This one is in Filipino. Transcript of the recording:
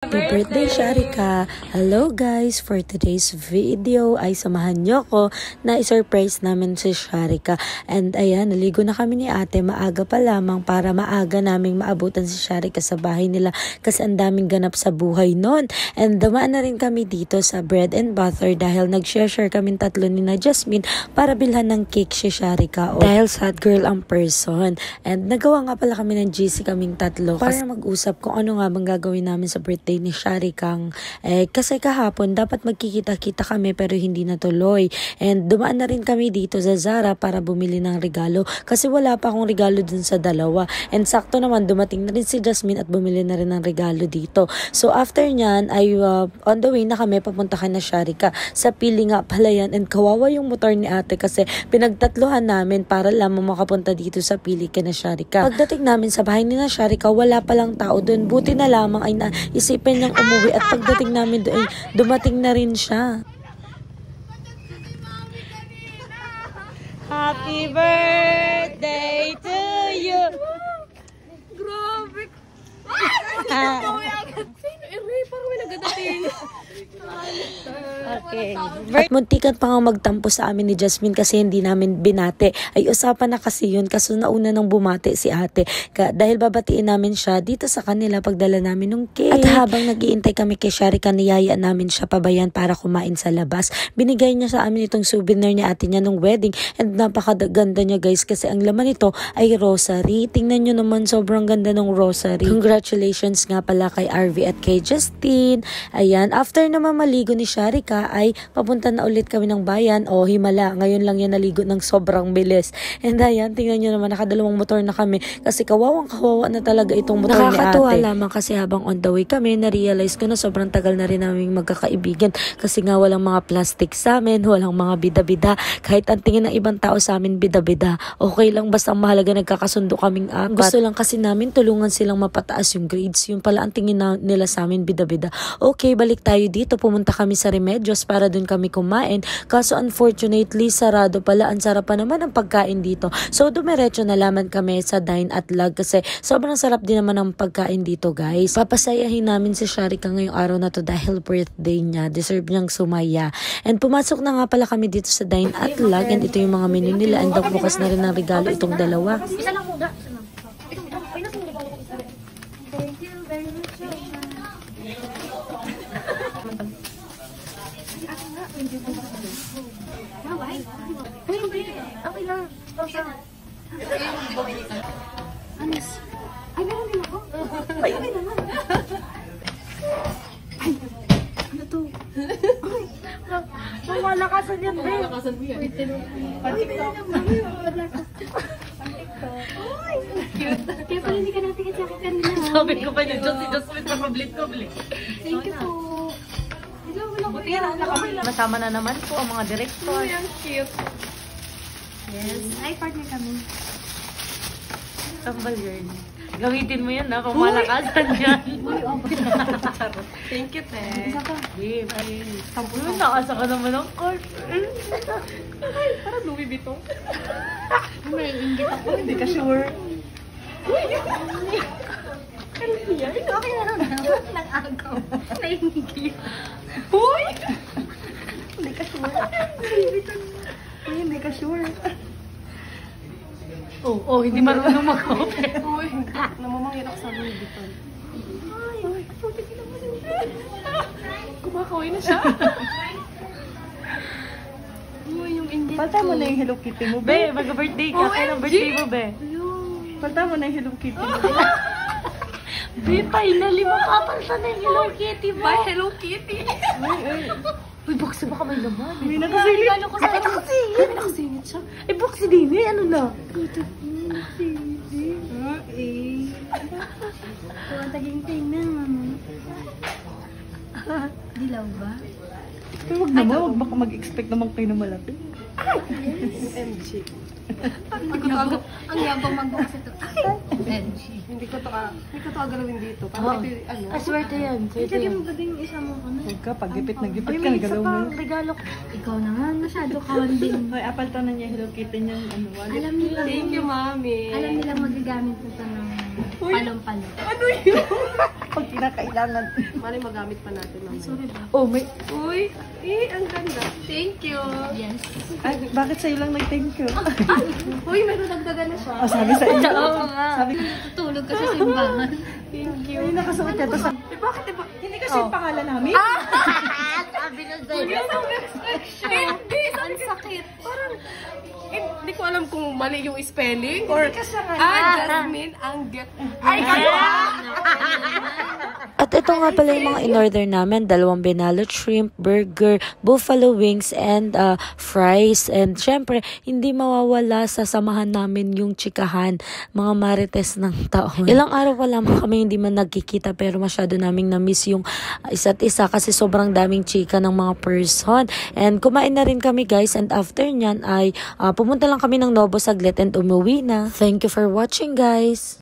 Happy birthday, Sharika! Hello guys! For today's video ay samahan nyo ko na isurprise namin si Sharika. And ayan, naligo na kami ni ate. Maaga pa lamang para maaga naming maabutan si Sharika sa bahay nila kasi ang daming ganap sa buhay nun. And dumaan na rin kami dito sa bread and butter dahil nag-share kami tatlo ni na Jasmine para bilhan ng cake si Sharika. Dahil sad girl ang person. And nagawa nga pala kami ng GC kaming tatlo para mag-usap kung ano nga bang gagawin namin sa birthday ni Sharikang. Kasi kahapon dapat magkikita-kita kami pero hindi natuloy. And dumaan na rin kami dito sa Zara para bumili ng regalo kasi wala pa akong regalo dun sa dalawa. And sakto naman dumating na rin si Jasmine at bumili na rin ng regalo dito. So after nyan ay on the way na kami papunta kay na Sharika. Sa pili nga pala yan and kawawa yung motor ni ate kasi pinagtatluhan namin para lamang makapunta dito sa pili kay na Sharika. Pagdating namin sa bahay ni na Sharika wala palang tao dun. Buti na lamang ay naisipin niyang umuwi at pagdating namin doon, dumating na rin siya. Happy birthday to you! Grabe! Parang may nagadating. Okay. At muntikan pa nga magtampo sa amin ni Jasmine kasi hindi namin binate. Ay usapan na kasi yun kaso nauna nang bumate si ate. Dahil babatiin namin siya dito sa kanila pagdala namin ng cake. At habang nag-iintay kami kay Sharika, niyaya namin siya pabayan para kumain sa labas. Binigay niya sa amin itong souvenir ni ate niya nung wedding and napakaganda niya guys kasi ang laman nito ay rosary. Tingnan nyo naman sobrang ganda ng rosary. Congratulations nga pala kay RV at kay Justine. Ayan, after naman maligo ni Sharika ay papunta na ulit kami ng bayan. O himala, ngayon lang yan naligo ng sobrang bilis. And ayan, tingnan nyo naman nakadalawang motor na kami kasi kawawang kawawa na talaga itong motor ni ate. Nakakatuwa lamang kasi habang on the way kami na-realize ko na sobrang tagal na rin namin magkakaibigan kasi nga walang mga plastic sa amin, walang mga bida-bida. Kahit ang tingin ng ibang tao sa amin bida-bida, okay lang basta ang mahalaga nagkakasundo kaming apat. Gusto lang kasi namin tulungan silang mapataas yung grades. Yun pala ang tingin nila sa amin bida-bida. Okay, balik tayo dito. Pumunta kami sa Remedios para dun kami kumain. Kaso unfortunately, sarado pala. Ang sarap pa naman ang pagkain dito. So, dumiretso na laman kami sa Dine at Lag kasi sobrang sarap din naman ang pagkain dito, guys. Papasayahin namin si Sharika ngayong araw na to dahil birthday niya. Deserve niyang sumaya. And pumasok na nga pala kami dito sa Dine at Lag and ito yung mga menu nila and bukas na rin ng regalo itong dalawa. Isa lang muna. Thank you very much. Okay lang. Anis. Ay, meron din ako. Ay, okay naman. Ay, ano to? Ay, Malakasan yan, babe. malakasan mo yan. Pan-TikTok. Kaya pala hindi ka natin sa akin kanina. Sabi ko pa niya, si Jasmine na public. Thank you po. Buti yan, nasama na naman po ang mga director. Ang cute. Yes. Ay, partner kami. Tambal yun. Gamitin mo yan na, pamalakasan yan. Thank you, te. Isa pa. Babe, nakasa ka naman ng card. Ay, parang Louis Vuitton. May inggit ako. Hindi ka sure. Okay na naman. Nag-agaw. Nainggit. Uy! Hindi ka sure. Louis Vuitton. Uy, hindi ka sure. Oh, hindi marunong mag-open. Uy, namamangit ako sa Louis Vuitton. Ay, puti ka naman. Kumakaway na siya. Uy, yung inggit ko. Palta mo na yung Hello Kitty mo, Be, mag-birthday ka. Kaya ng birthday mo, be. Palta mo na yung Hello Kitty mo. Be, finally makapalta na yung Hello Kitty mo. Bye, Hello Kitty. Uy, boxy baka may laman. May nakasingit. Ano ko sa nakasingit? May nakasingit siya. Ay, boxy din eh. Ano na? Ang taging-ting na, mama. Dilaw ba? Pero wag naman, wag baka mag-expect naman kayo na malapit. MG. Ang yabang mag-box ito. MG. Hindi ko to galawin dito. Parang ito, ano. Aswerte yan. Swerte Ilagay yan. mo ba din yung isa mo, ano? Huwag ka, pag gipit na gipit Ay, ka, may isa nagalaw pa. mo. Regalo ko. Ikaw naman, masyado kawanding. Hoy, apalta na niya Hello Kitty niya. Ano, wallet. Alam nila. Thank you, Mami. Alam nila magagamit ko ito ng palong-palong. Ano yun? Pag kinakailangan. Mali magamit pa natin naman. Oh, may... Uy, ang ganda. Thank you. Yes. Ay, bakit sa'yo lang nag-thank you? Uy, may nadagdagan na siya. Oh, sabi sa inyo. Oo nga. Sabi, Tutulog kasi sa simbahan. Thank you. ay, nakasuot ka. Tapos, Bakit iba? hindi kasi yung pangalan namin. Sabi na sa'yo. Hindi, ang sakit. Parang, hindi ko alam kung mali yung spelling or... Jasmine ang get... Ay, kayo! At ito nga pala yung mga in-order namin, 2 binalot shrimp, burger, buffalo wings, and fries. And syempre, hindi mawawala sa samahan namin yung chikahan, mga marites ng taon. Ilang araw pa lamang kami hindi man nagkikita pero masyado naming na-miss yung isa't isa kasi sobrang daming chika ng mga person. And kumain na rin kami guys, and after nyan ay pumunta lang kami ng Novo saglit and umuwi na. Thank you for watching guys!